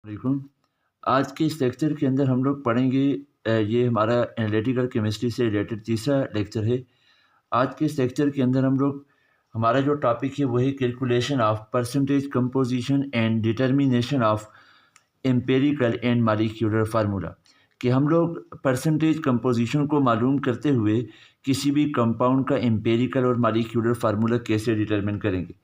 वालेकुम। आज के इस लेक्चर के अंदर हम लोग पढ़ेंगे ये हमारा एनालिटिकल केमिस्ट्री से रिलेटेड तीसरा लेक्चर है। आज के इस लेक्चर के अंदर हम लोग हमारा जो टॉपिक है वो है calculation of percentage composition and determination of empirical and molecular formula कि हम लोग परसेंटेज कंपोजिशन को मालूम करते हुए किसी भी कंपाउंड का एम्पेरिकल और मॉलिक्यूलर फार्मूला कैसे डिटरमिन करेंगे।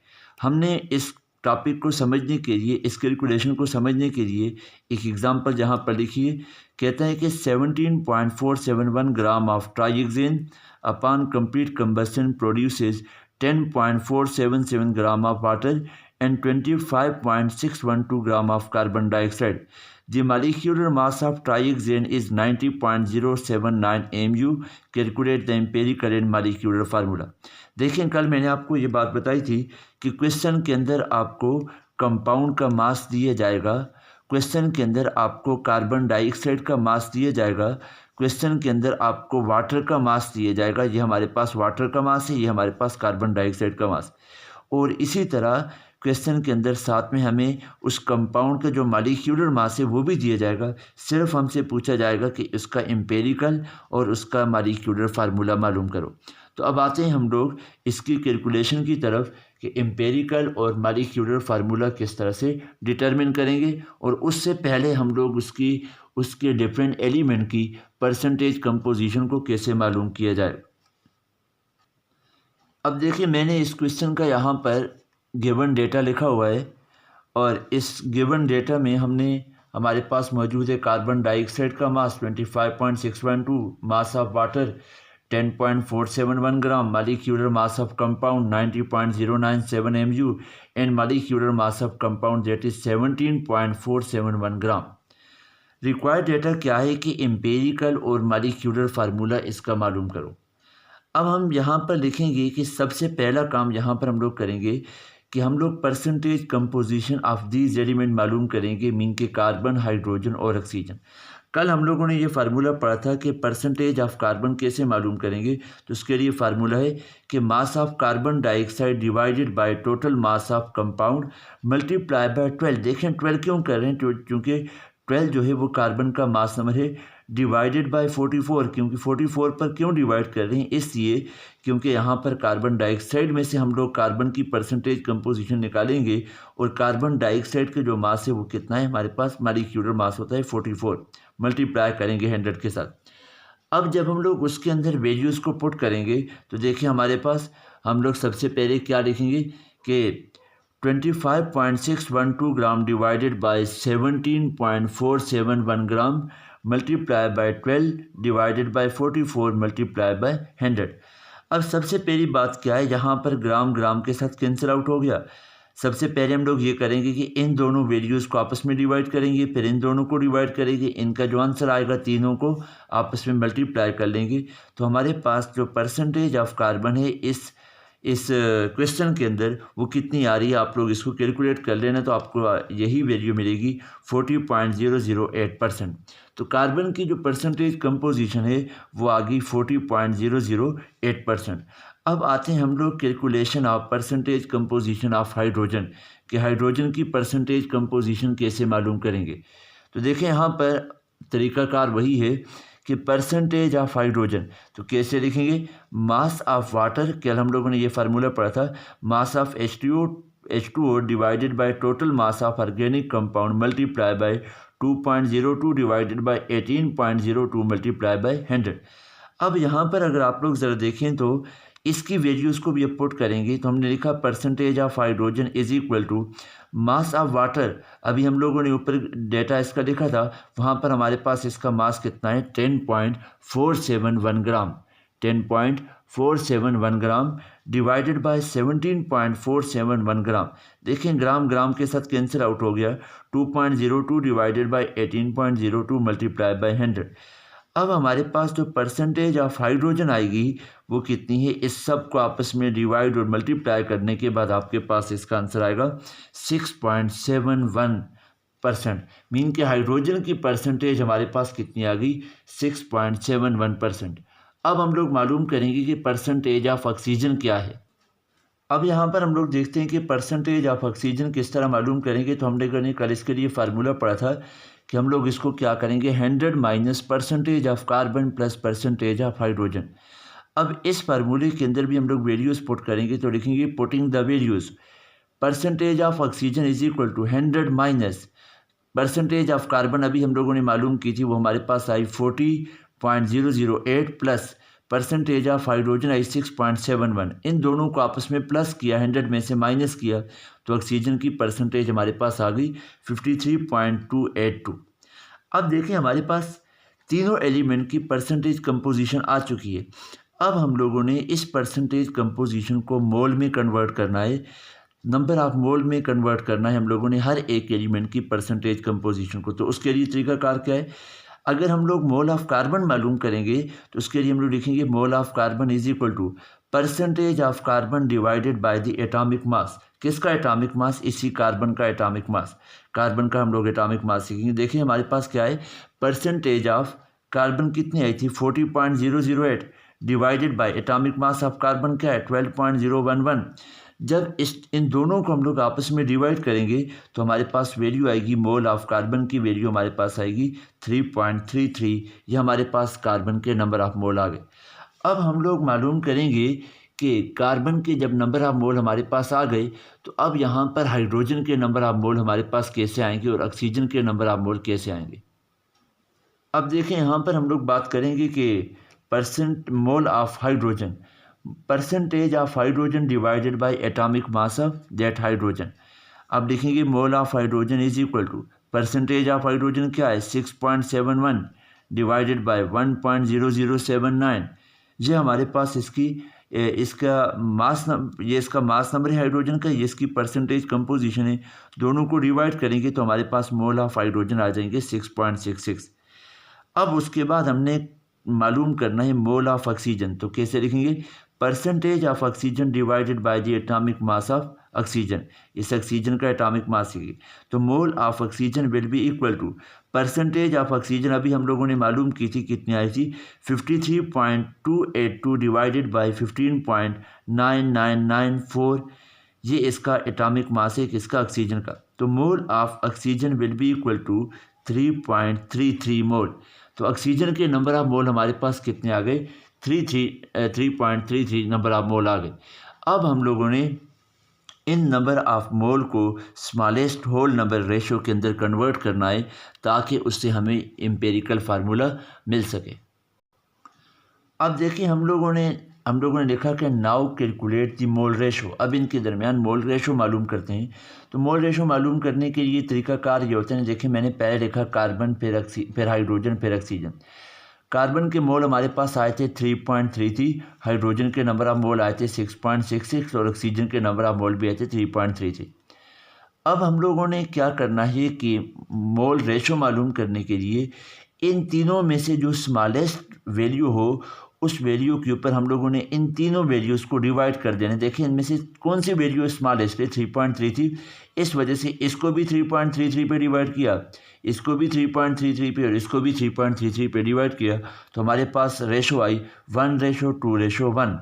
हमने इस टॉपिक को समझने के लिए, इस कैलकुलेशन को समझने के लिए एक एग्जांपल जहां पर लिखिए। कहता है कि 17.471 gram of trioxane upon complete combustion produces 10.477 gram of water and 25.612 gram of carbon dioxide. The molecular mass of trioxane is 90.079 mu. Calculate the empirical and molecular formula. देखें, कल मैंने आपको ये बात बताई थी कि क्वेश्चन के अंदर आपको कंपाउंड का मास दिया जाएगा, क्वेश्चन के अंदर आपको कार्बन डाइऑक्साइड का मास दिया जाएगा, क्वेश्चन के अंदर आपको वाटर का मास दिया जाएगा। ये हमारे पास वाटर का मास है, ये हमारे पास कार्बन डाइऑक्साइड का मास। और इसी तरह क्वेश्चन के अंदर साथ में हमें उस कंपाउंड का जो मॉलिक्यूलर मास है वो भी दिया जाएगा। सिर्फ हमसे पूछा जाएगा कि उसका एम्पेरिकल और उसका मॉलिक्यूलर फार्मूला मालूम करो। तो अब आते हैं हम लोग इसकी कैलकुलेशन की तरफ कि एम्पेरिकल और मॉलिक्यूलर फार्मूला किस तरह से डिटरमिन करेंगे, और उससे पहले हम लोग उसके डिफरेंट एलिमेंट की परसेंटेज कंपोजिशन को कैसे मालूम किया जाए। अब देखिए, मैंने इस क्वेश्चन का यहाँ पर गिवन डेटा लिखा हुआ है, और इस गिवन डेटा में हमारे पास मौजूद है कार्बन डाइऑक्साइड का मास 25.612, मास of water 10.471 gram, molecular mass of compound 90.097 mu and molecular mass of compound that is 17.471 gram. Required data क्या है कि एम्पेरिकल और मॉलिक्यूलर फार्मूला इसका मालूम करो। अब हम यहाँ पर लिखेंगे कि सबसे पहला काम यहाँ पर हम लोग करेंगे कि हम लोग percentage composition of these element मालूम करेंगे, मीन के कार्बन, हाइड्रोजन और ऑक्सीजन। कल हम लोगों ने ये फार्मूला पढ़ा था कि परसेंटेज ऑफ कार्बन कैसे मालूम करेंगे। तो उसके लिए फार्मूला है कि mass of carbon dioxide divided by total mass of compound multiply by 12। देखें 12 क्यों कर रहे हैं, क्योंकि 12 जो है वो कार्बन का मास नंबर है, डिवाइडेड बाय 44। क्योंकि 44 पर क्यों डिवाइड कर रहे हैं, इसलिए क्योंकि यहाँ पर कार्बन डाइऑक्साइड में से हम लोग कार्बन की परसेंटेज कंपोजिशन निकालेंगे, और कार्बन डाइऑक्साइड का जो मास है वो कितना है, हमारे पास मॉलिक्यूलर मास होता है 44, मल्टीप्लाई करेंगे 100 के साथ। अब जब हम लोग उसके अंदर वैल्यूज़ को पुट करेंगे तो देखिए हमारे पास हम लोग सबसे पहले क्या लिखेंगे कि 25.612 gram divided by 17.471 gram multiply by 12 divided by 44 multiply by 100। अब सबसे पहली बात क्या है, यहाँ पर ग्राम ग्राम के साथ कैंसिल आउट हो गया। सबसे पहले हम लोग ये करेंगे कि इन दोनों वैल्यूज़ को आपस में डिवाइड करेंगे, फिर इन दोनों को डिवाइड करेंगे, इनका जो आंसर आएगा तीनों को आपस में मल्टीप्लाई कर लेंगे। तो हमारे पास जो परसेंटेज ऑफ कार्बन है इस क्वेश्चन के अंदर वो कितनी आ रही है, आप लोग इसको कैलकुलेट कर लेना, तो आपको यही वैल्यू मिलेगी 40.008%। तो कार्बन की जो परसेंटेज कंपोजिशन है वो आ गई 40.008%। अब आते हैं हम लोग calculation of percentage composition of hydrogen, कि हाइड्रोजन की परसेंटेज कंपोजिशन कैसे मालूम करेंगे। तो देखें यहाँ पर तरीकाकार वही है कि परसेंटेज ऑफ हाइड्रोजन तो कैसे लिखेंगे, मास ऑफ वाटर, कल हम लोगों ने ये फार्मूला पढ़ा था, mass of H2O divided by total mass of organic compound multiply by 2.02 divided by 18.02 multiply by 100। अब यहाँ पर अगर आप लोग ज़रा देखें तो इसकी वैल्यूज़ को भी अब पुट करेंगे, तो हमने लिखा percentage of hydrogen is equal to mass of water. अभी हम लोगों ने ऊपर डेटा इसका लिखा था, वहाँ पर हमारे पास इसका मास कितना है 10.471 ग्राम, 10.471 ग्राम डिवाइडेड बाय 17.471 ग्राम। देखें ग्राम ग्राम के साथ कैंसिल आउट हो गया, 2.02 डिवाइडेड बाय 18.02 मल्टीप्लाई बाय 100। अब हमारे पास जो परसेंटेज ऑफ हाइड्रोजन आएगी वो कितनी है, इस सब को आपस में डिवाइड और मल्टीप्लाई करने के बाद आपके पास इसका आंसर आएगा 6.71%। मीन कि हाइड्रोजन की परसेंटेज हमारे पास कितनी आ गई 6.71%। अब हम लोग मालूम करेंगे कि परसेंटेज ऑफ ऑक्सीजन क्या है। अब यहाँ पर हम लोग देखते हैं कि परसेंटेज ऑफ ऑक्सीजन किस तरह मालूम करेंगे। तो हमने कल इसके लिए फार्मूला पढ़ा था कि हम लोग इसको क्या करेंगे, 100 minus percentage of carbon plus percentage of hydrogen. अब इस फार्मूले के अंदर भी हम लोग वैल्यूज़ पुट करेंगे, तो लिखेंगे putting the values, percentage of oxygen is equal to 100 minus percentage of carbon अभी हम लोगों ने मालूम की थी, वो हमारे पास आई 40.008 प्लस परसेंटेज ऑफ हाइड्रोजन आई 6.71। इन दोनों को आपस में प्लस किया, 100 में से माइनस किया, तो ऑक्सीजन की परसेंटेज हमारे पास आ गई 53.282। अब देखें हमारे पास तीनों एलिमेंट की परसेंटेज कंपोजिशन आ चुकी है। अब हम लोगों ने इस परसेंटेज कंपोजिशन को मोल में कन्वर्ट करना है, नंबर ऑफ मोल में कन्वर्ट करना है हम लोगों ने हर एक एलिमेंट की परसेंटेज कंपोजिशन को। तो उसके लिए तरीकाकार क्या है, अगर हम लोग मोल ऑफ कार्बन मालूम करेंगे तो उसके लिए हम लोग लिखेंगे mole of carbon is equal to percentage of carbon divided by the atomic mass. किसका एटॉमिक मास, इसी कार्बन का एटॉमिक मास, कार्बन का हम लोग एटॉमिक मास सीखेंगे। देखिए हमारे पास क्या है, परसेंटेज ऑफ कार्बन कितनी आई थी 40.008 divided by atomic mass of carbon क्या है 12.011। जब इन दोनों को हम लोग आपस में डिवाइड करेंगे तो हमारे पास वैल्यू आएगी, मोल ऑफ कार्बन की वैल्यू हमारे पास आएगी 3.33। ये हमारे पास कार्बन के नंबर ऑफ मोल आ गए। अब हम लोग मालूम करेंगे कि कार्बन के जब नंबर ऑफ मोल हमारे पास आ गए तो अब यहाँ पर हाइड्रोजन के नंबर ऑफ मोल हमारे पास कैसे आएंगे और ऑक्सीजन के नंबर ऑफ मोल कैसे आएंगे। अब देखें यहाँ पर हम लोग बात करेंगे कि percent mole of hydrogen, percentage of hydrogen divided by atomic mass of that hydrogen. अब लिखेंगे mole of hydrogen is equal to percentage of hydrogen क्या है 6.71 डिवाइडेड बाय 1.0079। ये हमारे पास इसका मास ये इसका मास नंबर है हाइड्रोजन का, ये इसकी परसेंटेज कंपोजिशन है। दोनों को डिवाइड करेंगे तो हमारे पास मोल ऑफ हाइड्रोजन आ जाएंगे 6.66। अब उसके बाद हमने मालूम करना है मोल ऑफ ऑक्सीजन। तो कैसे लिखेंगे, percentage of oxygen divided by the atomic mass of oxygen. इस ऑक्सीजन का एटॉमिक मास है, तो mole of oxygen will be equal to percentage of oxygen अभी हम लोगों ने मालूम की थी, कितनी आई थी 53.282 डिवाइडेड बाय 15.9994। ये इसका एटॉमिक मास है किसका, ऑक्सीजन का। तो mole of oxygen will be equal to 3.33 mole. तो ऑक्सीजन के नंबर ऑफ मोल हमारे पास कितने आ गए 3.33 नंबर ऑफ मोल आ गए। अब हम लोगों ने इन नंबर ऑफ मोल को स्मॉलेस्ट होल नंबर रेशो के अंदर कन्वर्ट करना है ताकि उससे हमें एम्पिरिकल फार्मूला मिल सके। अब देखिए हम लोगों ने लिखा कि now calculate the mole ratio. अब इनके दरमियान मोल रेशो मालूम करते हैं। तो मोल रेशो मालूम करने के लिए तरीकाकार ये होता है, देखिए मैंने पहले लिखा कार्बन फिर हाइड्रोजन फिर ऑक्सीजन। कार्बन के मोल हमारे पास आए थे 3.33, हाइड्रोजन के नंबर ऑफ मोल आए थे 6.66 और ऑक्सीजन के नंबर ऑफ मोल भी आए थे 3.33। अब हम लोगों ने क्या करना है कि मोल रेशो मालूम करने के लिए इन तीनों में से जो स्मॉलेस्ट वैल्यू हो उस वैल्यू के ऊपर हम लोगों ने इन तीनों वैल्यूज़ को डिवाइड कर देना। देखिए इनमें से कौन सी वैल्यू स्मॉलेस्ट है 3.33, इस वजह से इसको भी 3.33 पे डिवाइड किया, इसको भी 3.33 पे और इसको भी 3.33 पे डिवाइड किया, तो हमारे पास रेशो आई 1:2:1।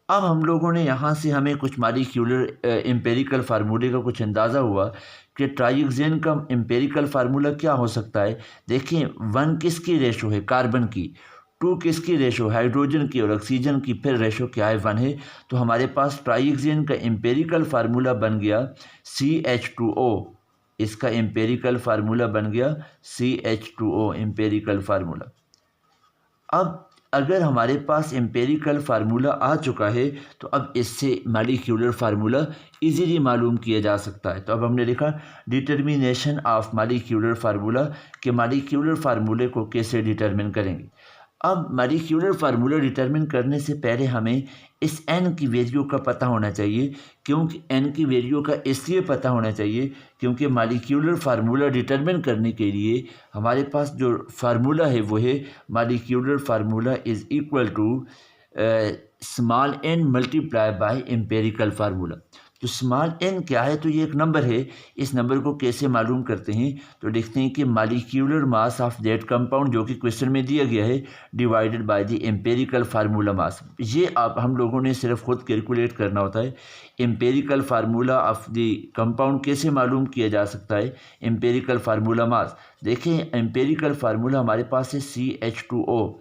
अब हम लोगों ने यहाँ से हमें कुछ मॉलिक्यूलर एम्पेरिकल फार्मूले का कुछ अंदाज़ा हुआ कि ट्राइक्सेन का एम्पेरिकल फार्मूला क्या हो सकता है। देखिए 1 किसकी रेशो है, कार्बन की, 2 किसकी रेशो, हाइड्रोजन की, और ऑक्सीजन की फिर रेशो क्या है 1 है। तो हमारे पास ट्राइक्सेन का एम्पेरिकल फार्मूला बन गया CH2O। इसका एम्पेरिकल फार्मूला बन गया CH2O एम्पेरिकल फार्मूला। अब अगर हमारे पास एम्पेरिकल फार्मूला आ चुका है तो अब इससे मॉलिक्यूलर फार्मूला इजीली मालूम किया जा सकता है। तो अब हमने लिखा डिटर्मिनेशन ऑफ मॉलिक्यूलर फार्मूला कि मॉलिक्यूलर फार्मूले को कैसे डिटर्मिन करेंगे। अब मॉलिक्यूलर फार्मूला डिटर्मिन करने से पहले हमें इस n की वैल्यू का पता होना चाहिए, क्योंकि n की वैल्यू का इसलिए पता होना चाहिए क्योंकि मॉलिक्यूलर फार्मूला डिटर्मिन करने के लिए हमारे पास जो फार्मूला है वो है molecular formula is equal to small n multiply by empirical formula. तो स्मॉल n क्या है, तो ये एक नंबर है। इस नंबर को कैसे मालूम करते हैं, तो देखते हैं कि molecular mass of that compound, जो कि क्वेश्चन में दिया गया है, divided by the empirical formula mass. ये आप हम लोगों ने सिर्फ खुद कैलकुलेट करना होता है। Empirical formula of the compound कैसे मालूम किया जा सकता है, एम्पेरिकल फार्मूला मास। देखें, एम्पेरिकल फार्मूला हमारे पास है CH2O।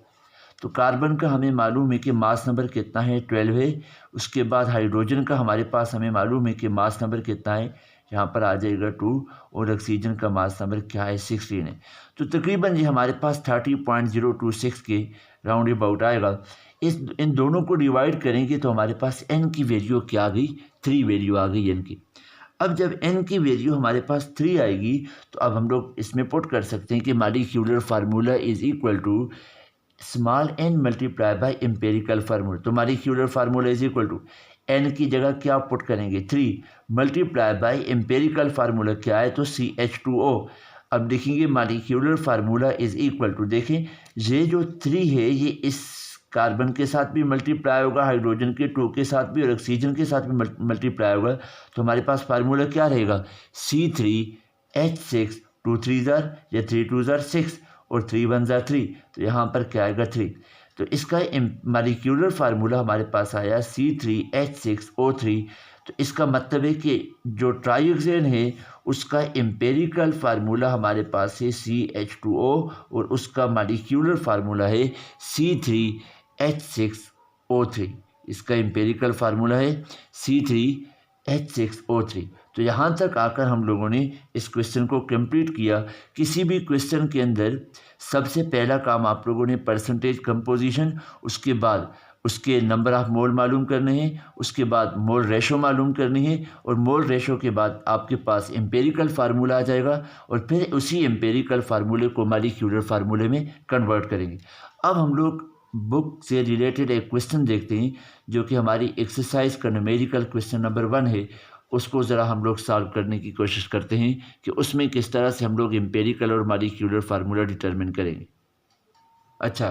तो कार्बन का हमें मालूम है कि मास नंबर कितना है, 12 है। उसके बाद हाइड्रोजन का हमारे पास हमें मालूम है कि मास नंबर कितना है, यहाँ पर आ जाएगा 2। और ऑक्सीजन का मास नंबर क्या है, 16 है। तो तकरीबन ये हमारे पास 30.026 के राउंड अबाउट आएगा। इन दोनों को डिवाइड करेंगे तो हमारे पास n की वैल्यू क्या आ गई, 3 वैल्यू आ गई n की। अब जब n की वैल्यू हमारे पास 3 आएगी तो अब हम लोग इसमें पुट कर सकते हैं कि molecular formula is equal to small n multiply by empirical formula. तो molecular formula is equal to n की जगह क्या पुट करेंगे, 3 मल्टीप्लाई बाय एम्पेरिकल फार्मूला क्या है, तो CH2O। अब देखेंगे molecular formula is equal to, देखें ये जो 3 है ये इस कार्बन के साथ भी मल्टीप्लाई होगा, हाइड्रोजन के 2 के साथ भी और ऑक्सीजन के साथ भी मल्टीप्लाई होगा। तो हमारे पास फार्मूला क्या रहेगा, C3H6, 2 3 जार या 3 2 जार 6 और 3 1 जार 3। तो यहाँ पर क्या आएगा, 3। तो इसका मॉलिक्यूलर फार्मूला हमारे पास आया C3H6O3। तो इसका मतलब है कि जो ट्राइहेक्सेन है उसका एम्पेरिकल फार्मूला हमारे पास है CH2O और उसका मॉलिक्यूलर फार्मूला है C3H6O3। इसका एम्पेरिकल फार्मूला है C3H6O3। तो यहाँ तक आकर हम लोगों ने इस क्वेश्चन को कंप्लीट किया। किसी भी क्वेश्चन के अंदर सबसे पहला काम आप लोगों ने परसेंटेज कंपोजिशन, उसके बाद उसके नंबर ऑफ मोल मालूम करने हैं, उसके बाद मोल रेशो मालूम करनी है और मोल रेशो के बाद आपके पास एम्पेरिकल फार्मूला आ जाएगा और फिर उसी एम्पेरिकल फार्मूले को मॉलिक्यूलर फार्मूले में कन्वर्ट करेंगे। अब हम लोग बुक से रिलेटेड एक क्वेश्चन देखते हैं जो कि हमारी एक्सरसाइज का न्यूमेरिकल क्वेश्चन नंबर 1 है। उसको ज़रा हम लोग सॉल्व करने की कोशिश करते हैं कि उसमें किस तरह से हम लोग एम्पेरिकल और मॉलिक्यूलर फार्मूला डिटरमिन करेंगे। अच्छा,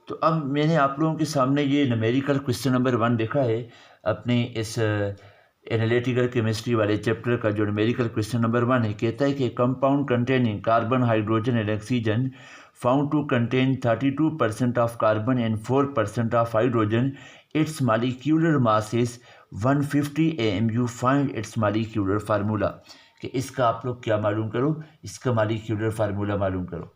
तो अब मैंने आप लोगों के सामने ये न्यूमेरिकल क्वेश्चन नंबर 1 देखा है अपने इस एनालिटिकल केमिस्ट्री वाले चैप्टर का। जो न्यूमेरिकल क्वेश्चन नंबर 1 है, कहता है कि compound containing carbon, hydrogen and oxygen found to contain 32% of carbon and 4% of hydrogen. Its molecular mass is 150 AMU. Find its molecular formula. कि इसका आप लोग क्या मालूम करो, इसका मॉलिक्यूलर फार्मूला मालूम करो।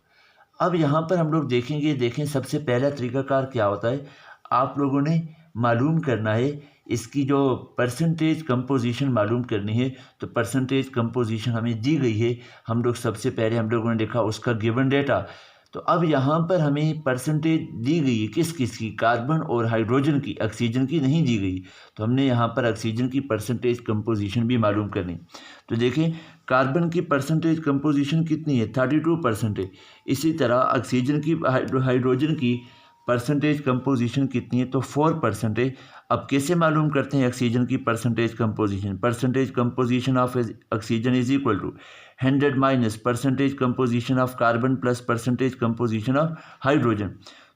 अब यहाँ पर हम लोग देखेंगे, देखें सबसे पहला तरीकाकार क्या होता है, आप लोगों ने मालूम करना है इसकी जो परसेंटेज कंपोजिशन मालूम करनी है। तो परसेंटेज कंपोजिशन हमें दी गई है, हम लोग सबसे पहले हम लोगों ने देखा उसका गिवन डेटा। तो अब यहाँ पर हमें परसेंटेज दी गई है किस किस की, कार्बन और हाइड्रोजन की, ऑक्सीजन की नहीं दी गई। तो हमने यहाँ पर ऑक्सीजन की परसेंटेज कंपोजिशन भी मालूम करनी। तो देखें कार्बन की परसेंटेज कंपोजिशन कितनी है, 32% है। इसी तरह ऑक्सीजन की, हाइड्रोजन की परसेंटेज कंपोजिशन कितनी है, तो 4% है। अब कैसे मालूम करते हैं ऑक्सीजन की percentage composition, percentage composition of oxygen is equal to 100 minus percentage composition of carbon plus percentage composition of hydrogen.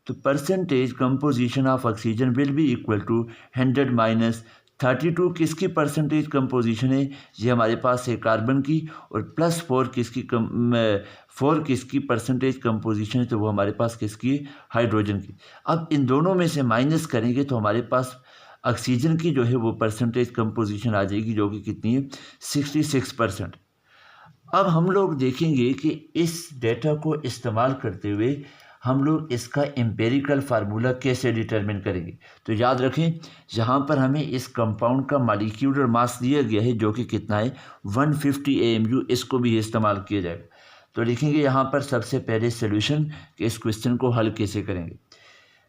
तो percentage composition of oxygen will be equal to 100 minus 32 किसकी परसेंटेज कंपोजिशन है, ये हमारे पास है carbon की, और plus 4 किसकी percentage composition है, तो वो हमारे पास किसकी, हाइड्रोजन की। अब इन दोनों में से माइनस करेंगे तो हमारे पास ऑक्सीजन की जो है वो परसेंटेज कंपोजिशन आ जाएगी, जो कि कितनी है, 66%। अब हम लोग देखेंगे कि इस डेटा को इस्तेमाल करते हुए हम लोग इसका एम्पेरिकल फार्मूला कैसे डिटरमिन करेंगे। तो याद रखें, यहाँ पर हमें इस कंपाउंड का मॉलिक्यूलर मास दिया गया है जो कि कितना है, 150 AMU। इसको भी इस्तेमाल किया जाएगा। तो लिखेंगे यहाँ पर सबसे पहले सोल्यूशन कि इस क्वेश्चन को हल कैसे करेंगे।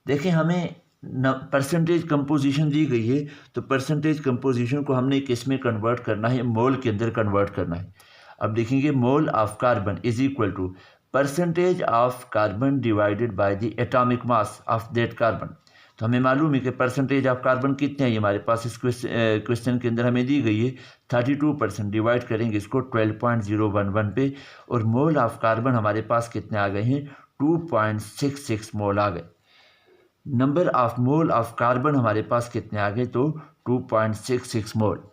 देखें हमें परसेंटेज कंपोजिशन दी गई है, तो परसेंटेज कंपोजिशन को हमने किस में कन्वर्ट करना है, मोल के अंदर कन्वर्ट करना है। अब देखेंगे mole of carbon is equal to percentage of carbon divided by the atomic mass of that carbon. तो हमें मालूम है कि परसेंटेज ऑफ कार्बन कितने हैं, हमारे पास इस क्वेश्चन के अंदर हमें दी गई है 32%। डिवाइड करेंगे इसको 12.011 पे, और मोल ऑफ कार्बन हमारे पास कितने आ गए हैं, 2.66 मोल आ गए। Number of mole of carbon हमारे पास कितने आ गए, तो 2.66 मोल।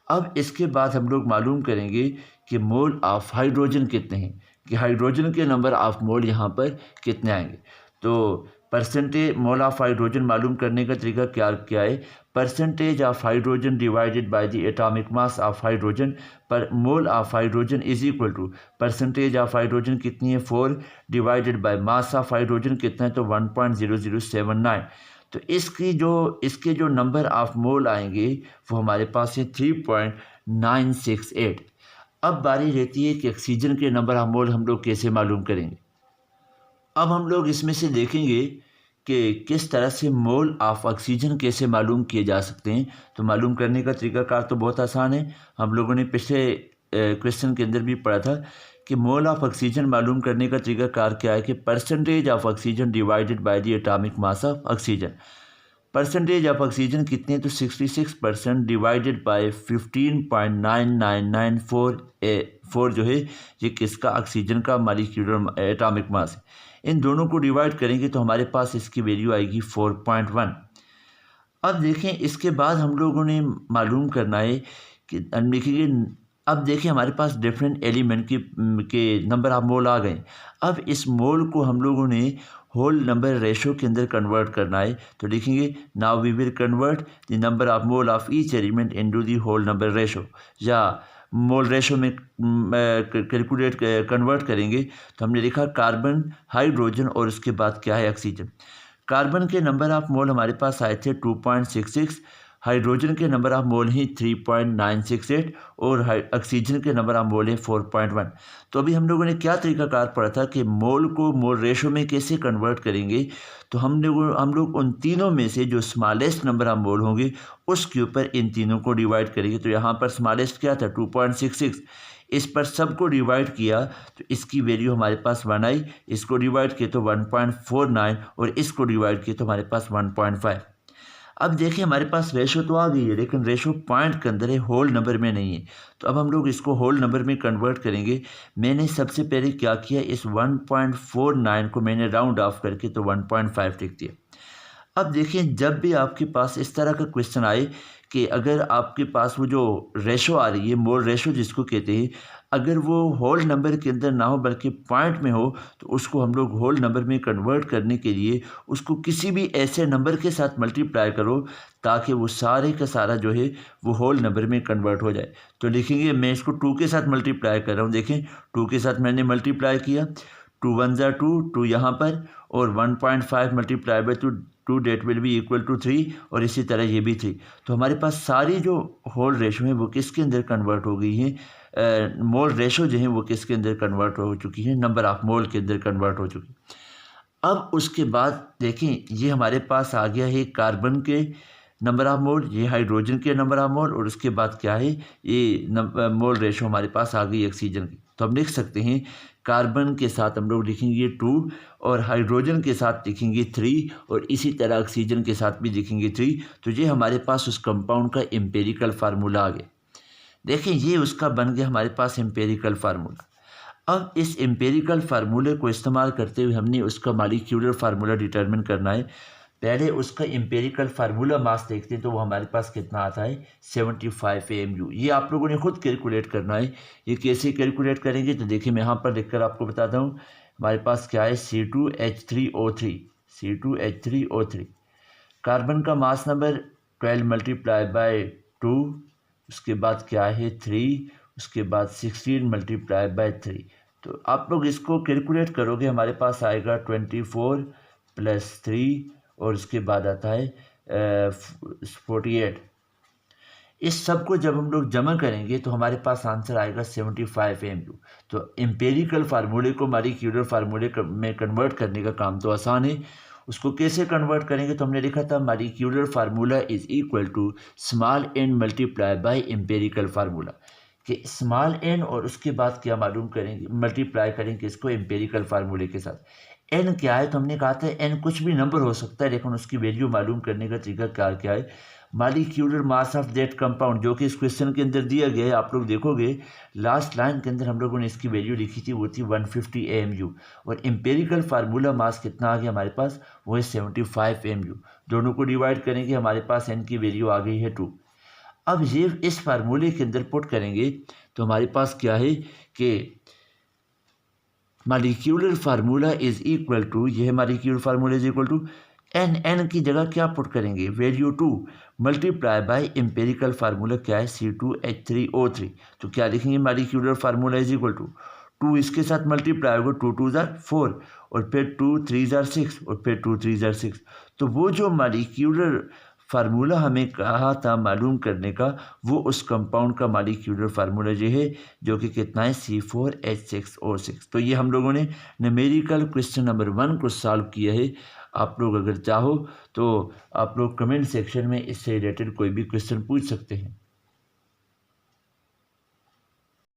अब इसके बाद हम लोग मालूम करेंगे कि मोल ऑफ हाइड्रोजन कितने हैं, कि हाइड्रोजन के नंबर ऑफ मोल यहाँ पर कितने आएंगे। तो परसेंटेज मोल ऑफ हाइड्रोजन मालूम करने का तरीका क्या क्या है, percentage of hydrogen divided by the atomic mass of hydrogen per mole of hydrogen is equal to percentage of hydrogen कितनी है 4 divided by mass of hydrogen कितना है तो 1.0079। तो इसके जो नंबर ऑफ मोल आएंगे वो हमारे पास है 3.968। अब बारी रहती है कि ऑक्सीजन के नंबर ऑफ मोल हम लोग कैसे मालूम करेंगे। अब हम लोग इसमें से देखेंगे कि किस तरह से मोल ऑफ ऑक्सीजन कैसे मालूम किए जा सकते हैं। तो मालूम करने का तरीकाकार तो बहुत आसान है, हम लोगों ने पिछले क्वेश्चन के अंदर भी पढ़ा था कि मोल ऑफ ऑक्सीजन मालूम करने का तरीकाकार क्या है कि percentage of oxygen divided by the atomic mass of oxygen. Percentage of oxygen कितनी है तो 66% डिवाइडेड बाय 15.9994 जो है ये किसका ऑक्सीजन का मॉलिक्यूलर एटॉमिक मास है। इन दोनों को डिवाइड करेंगे तो हमारे पास इसकी वैल्यू आएगी 4.1। अब देखें इसके बाद हम लोगों ने मालूम करना है कि लिखेंगे। अब देखिए हमारे पास डिफरेंट एलिमेंट के नंबर ऑफ मोल आ गए। अब इस मोल को हम लोगों ने होल नंबर रेशो के अंदर कन्वर्ट करना है। तो लिखेंगे now we will convert the number of mole of each element into the whole number ratio, या मोल रेशो में कैलकुलेट कन्वर्ट करेंगे। तो हमने लिखा कार्बन, हाइड्रोजन और उसके बाद क्या है ऑक्सीजन। कार्बन के नंबर ऑफ मोल हमारे पास आए थे 2.66, हाइड्रोजन के नंबर ऑफ मोल ही 3.968 और ऑक्सीजन के नंबर ऑफ मोल है 4.1। तो अभी हम लोगों ने क्या तरीकाकार पढ़ा था कि मोल को मोल रेशो में कैसे कन्वर्ट करेंगे। तो हम लोग उन तीनों में से जो स्मॉलेस्ट नंबर ऑफ मोल होंगे उसके ऊपर इन तीनों को डिवाइड करेंगे। तो यहाँ पर स्मॉलेस्ट क्या था 2.66, इस पर सबको डिवाइड किया तो इसकी वैल्यू हमारे पास 1 आई, इसको डिवाइड किए तो 1.49 और इसको डिवाइड किए तो हमारे पास 1.5। अब देखिए हमारे पास रेशो तो आ गई है लेकिन रेशो पॉइंट के अंदर है, होल नंबर में नहीं है। तो अब हम लोग इसको होल नंबर में कन्वर्ट करेंगे। मैंने सबसे पहले क्या किया, इस 1.49 को मैंने राउंड ऑफ करके तो 1.5 लिख दिया। अब देखिए जब भी आपके पास इस तरह का क्वेश्चन आए कि अगर आपके पास वो जो रेशो आ रही है, मोल रेशो जिसको कहते हैं, अगर वो होल नंबर के अंदर ना हो बल्कि पॉइंट में हो तो उसको हम लोग होल नंबर में कन्वर्ट करने के लिए उसको किसी भी ऐसे नंबर के साथ मल्टीप्लाई करो ताकि वो सारे का सारा जो है वो होल नंबर में कन्वर्ट हो जाए। तो लिखेंगे मैं इसको 2 के साथ मल्टीप्लाई कर रहा हूँ। देखें 2 के साथ मैंने मल्टीप्लाई किया, 2 1 ज़ा 2 यहाँ पर, और 1.5 multiply by 2 that will be equal to 3, और इसी तरह ये भी 3। तो हमारे पास सारी जो होल रेशो है वो किसके अंदर कन्वर्ट हो गई हैं, मोल रेशो जो है वो किसके अंदर कन्वर्ट हो चुकी है, नंबर ऑफ मोल के अंदर कन्वर्ट हो चुकी। अब उसके बाद देखें ये हमारे पास आ गया है कार्बन के नंबर ऑफ मोल, ये हाइड्रोजन के नंबर ऑफ मोल, और उसके बाद क्या है ये मोल रेशो हमारे पास आ गई ऑक्सीजन की। तो हम लिख सकते हैं कार्बन के साथ हम लोग लिखेंगे 2 और हाइड्रोजन के साथ लिखेंगे 3 और इसी तरह ऑक्सीजन के साथ भी लिखेंगे 3। तो ये हमारे पास उस कंपाउंड का एम्पेरिकल फार्मूला आ गया। देखें ये उसका बन गया हमारे पास एम्पेरिकल फार्मूला। अब इस एम्पेरिकल फार्मूले को इस्तेमाल करते हुए हमने उसका मॉलिक्यूलर फार्मूला डिटरमिन करना है। पहले उसका एम्पेरिकल फार्मूला मास देखते हैं तो वो हमारे पास कितना आता है 75 AMU। ये आप लोगों ने खुद कैलकुलेट करना है। ये कैसे कैलकुलेट करेंगे तो देखिए मैं यहाँ पर लिखकर आपको बताता हूँ। हमारे पास क्या है C2H3O3, C2H3O3। कार्बन का मास नंबर 12 मल्टीप्लाई बाय 2, उसके बाद क्या है 3, उसके बाद 16 मल्टीप्लाई बाय 3। तो आप लोग इसको कैलकुलेट करोगे हमारे पास आएगा 24 + 3 और उसके बाद आता है 48। इस सब को जब हम लोग जमा करेंगे तो हमारे पास आंसर आएगा 75 AMU। तो एम्पेरिकल फार्मूले को मॉलिक्यूलर फार्मूले में कन्वर्ट करने का काम तो आसान है। उसको कैसे कन्वर्ट करेंगे तो हमने लिखा था molecular formula is equal to small n multiply by empirical formula, कि स्मॉल n और उसके बाद क्या मालूम करेंगे, मल्टीप्लाई करेंगे इसको एम्पेरिकल फार्मूले के साथ। n क्या है तो हमने कहा था n कुछ भी नंबर हो सकता है लेकिन उसकी वैल्यू मालूम करने का तरीका क्या है, molecular mass of that compound, जो कि इस क्वेश्चन के अंदर दिया गया है। आप लोग देखोगे लास्ट लाइन के अंदर हम लोगों ने इसकी वैल्यू लिखी थी, वो थी 150 AMU, और एम्पेरिकल फार्मूला मास कितना आ गया हमारे पास, वो है 75 AMU। दोनों को डिवाइड करेंगे हमारे पास n की वैल्यू आ गई है 2। अब ये इस फार्मूले के अंदर पुट करेंगे तो हमारे पास क्या है कि molecular formula is equal to, ये है molecular formula is equal to n की जगह क्या पुट करेंगे, value 2 multiply by empirical formula क्या है C2H3O3। तो क्या लिखेंगे, molecular formula is equal to 2 इसके साथ मल्टीप्लाई होगा, 2 2 जार 4 और फिर 2 3 जार 6 और फिर 2 3 जार 6। तो वो जो मालिक्यूलर फार्मूला हमें कहा था मालूम करने का, वो उस कंपाउंड का मालिक्यूलर फार्मूला ये है, जो कि कितना है C4H6O6। तो ये हम लोगों ने न्यूमेरिकल क्वेश्चन नंबर 1 को सॉल्व किया है। आप लोग अगर चाहो तो आप लोग कमेंट सेक्शन में इससे रिलेटेड कोई भी क्वेश्चन पूछ सकते हैं।